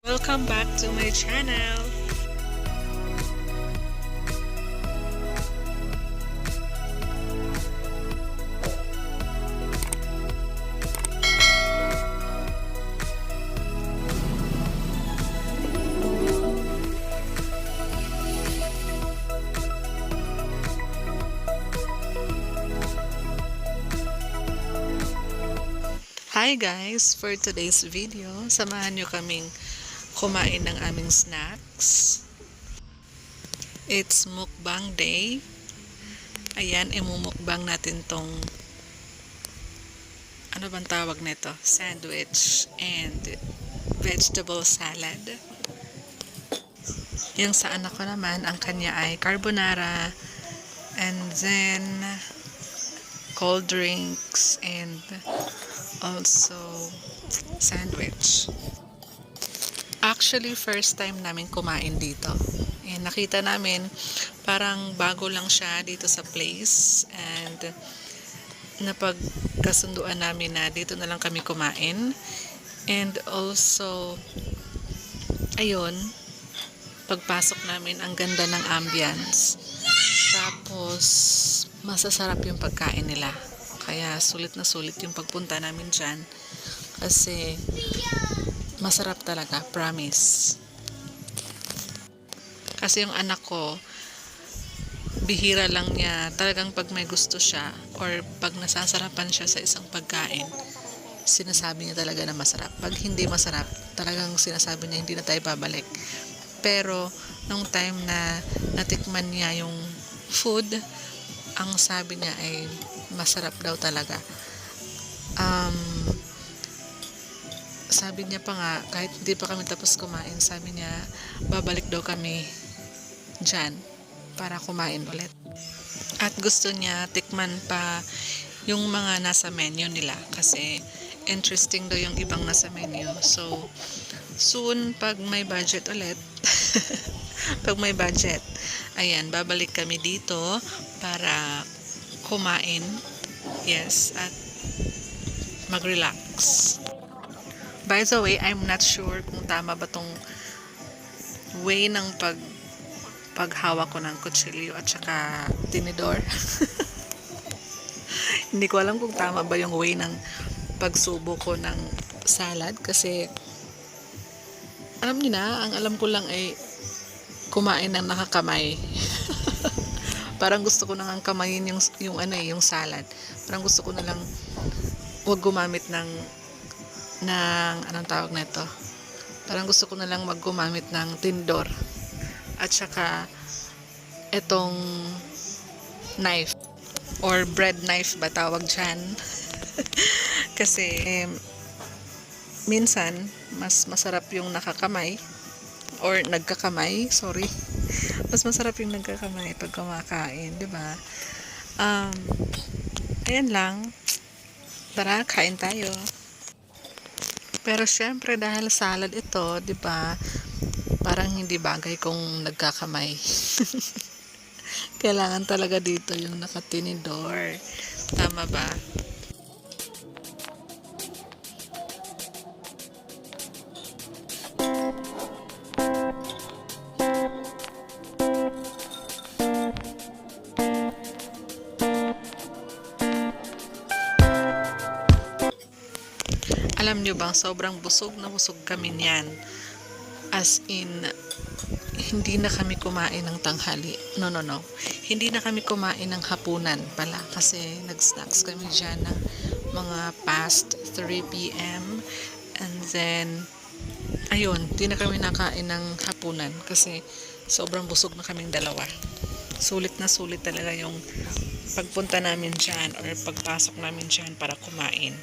Welcome back to my channel. Hi guys! For today's video, samahan nyo kaming kumain ng aming snacks. It's mukbang day. Ayan, imumukbang natin tong ano bang tawag nito? Sandwich and vegetable salad. Yung sa anak ko naman, ang kanya ay carbonara and then cold drinks and also sandwich. Actually, first time namin kumain dito. And nakita namin parang bago lang siya dito sa place and napagkasunduan namin na dito na lang kami kumain. And also, ayun, pagpasok namin ang ganda ng ambience. Tapos, masasarap yung pagkain nila. Kaya sulit na sulit yung pagpunta namin dyan. Kasi masarap talaga, promise. Kasi yung anak ko, bihira lang niya, talagang pag may gusto siya or pag nasasarapan siya sa isang pagkain, sinasabi niya talaga na masarap. Pag hindi masarap, talagang sinasabi niya hindi na tayo babalik. Pero, nung time na natikman niya yung food, ang sabi niya ay masarap daw talaga. Sabi niya pa nga, kahit hindi pa kami tapos kumain, sabi niya, babalik daw kami dyan para kumain ulit. At gusto niya tikman pa yung mga nasa menu nila kasi interesting daw yung ibang nasa menu. So, soon, pag may budget ulit, pag may budget, ayan, babalik kami dito para kumain. Yes, at mag-relax. By the way, I'm not sure kung tama ba tong way ng paghawak ko ng kutsilyo at saka tinidor. Hindi ko alam kung tama ba yung way ng pagsubo ko ng salad kasi alam niyo na, ang alam ko lang ay kumain ng nakakamay. Parang gusto ko nang kamayin yung salad. Parang gusto ko na lang wag gumamit ng anong tawag nito. Parang gusto ko na lang maggumamit ng tinidor. At saka etong knife or bread knife ba tawag dyan. Kasi minsan mas masarap yung nakakamay or nagkakamay, sorry. Mas masarap yung nagkakamay pag kumakain, di ba? Ayan lang. Tara, kain tayo. Pero syempre dahil salad ito, 'di ba? Parang hindi bagay kung nagkakamay. Kailangan talaga dito yung nakatinidor. Tama ba? Alam nyo bang sobrang busog na busog kami niyan. As in, hindi na kami kumain ng tanghali. No. Hindi na kami kumain ng hapunan pala. Kasi nag-snacks kami dyan ng mga past 3 p.m. And then, ayun, hindi na kami nakain ng hapunan. Kasi sobrang busog na kaming dalawa. Sulit na sulit talaga yung pagpunta namin dyan or pagpasok namin dyan para kumain.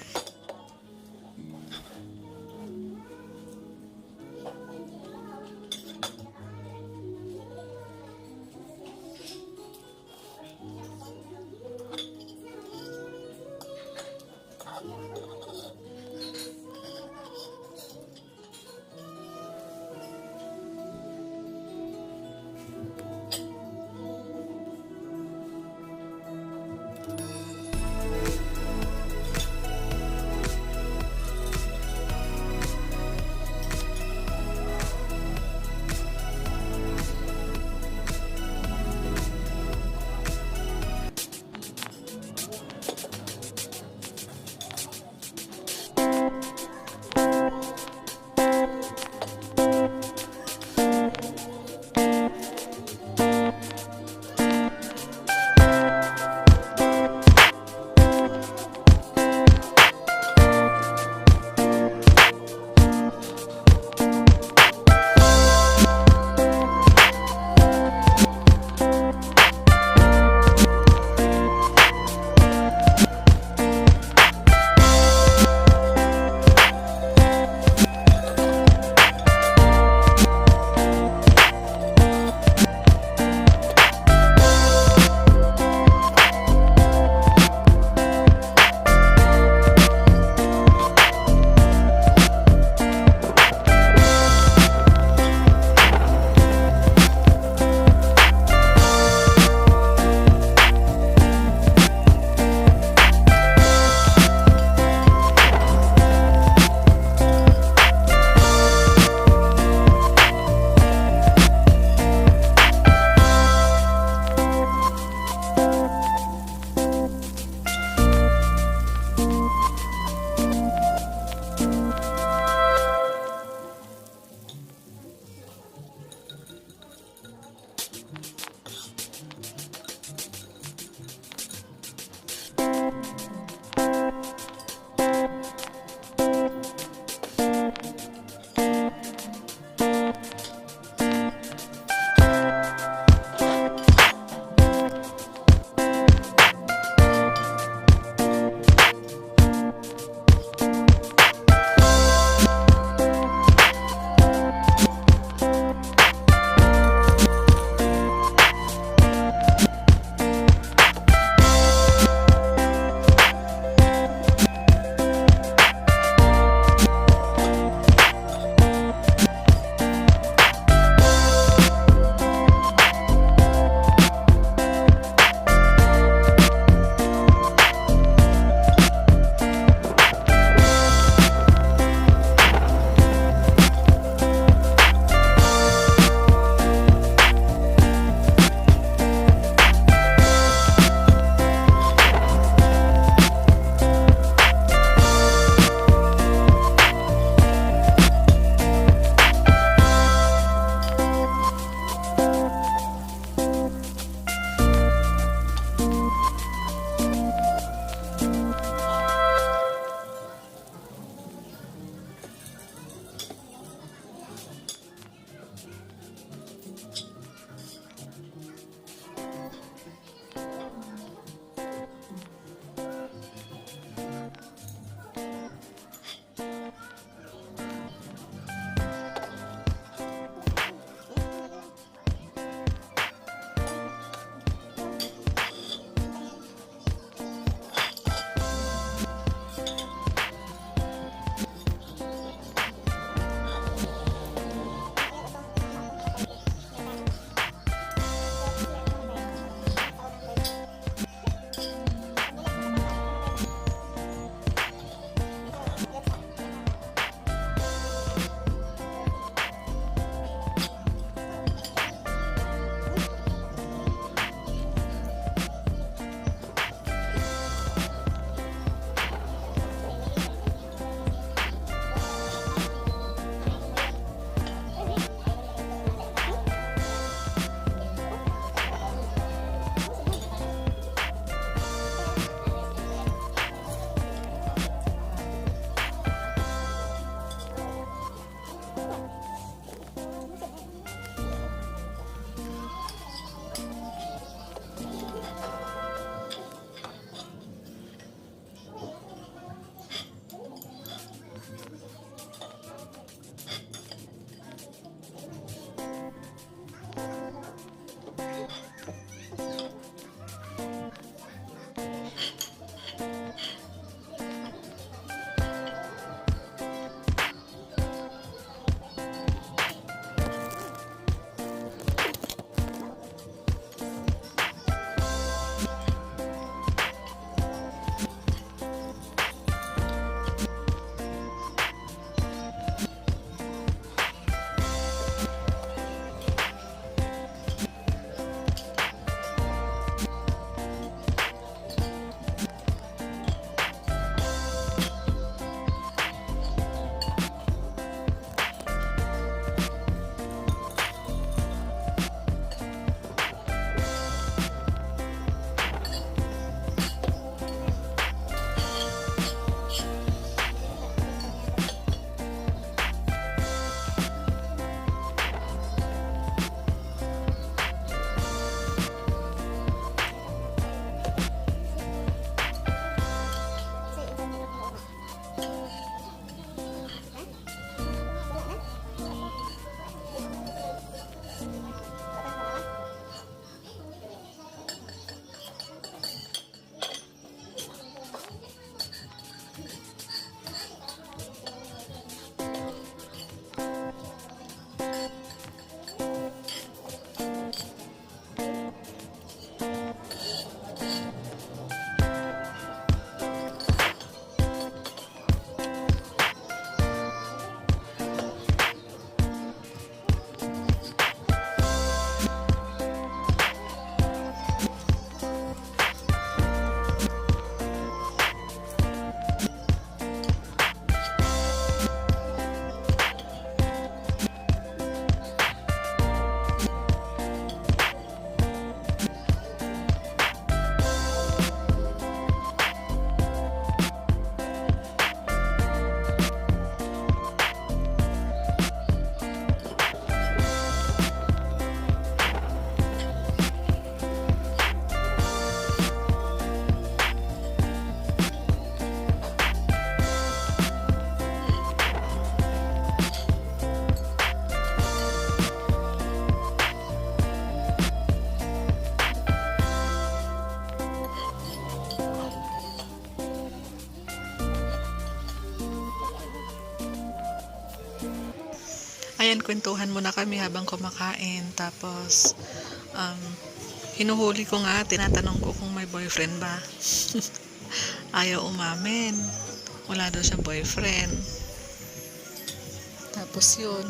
Ayan, kwentuhan muna kami habang kumakain. Tapos, hinuhuli ko nga, tinatanong ko kung may boyfriend ba. Ayaw umamin. Wala daw siyang boyfriend. Tapos yun,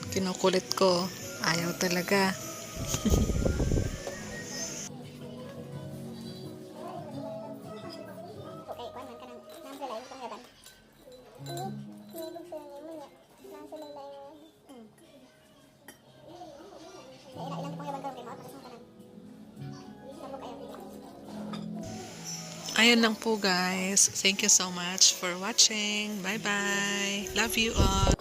kinukulit ko. Ayaw talaga. Ayan lang po guys. Thank you so much for watching. Bye bye. Love you all.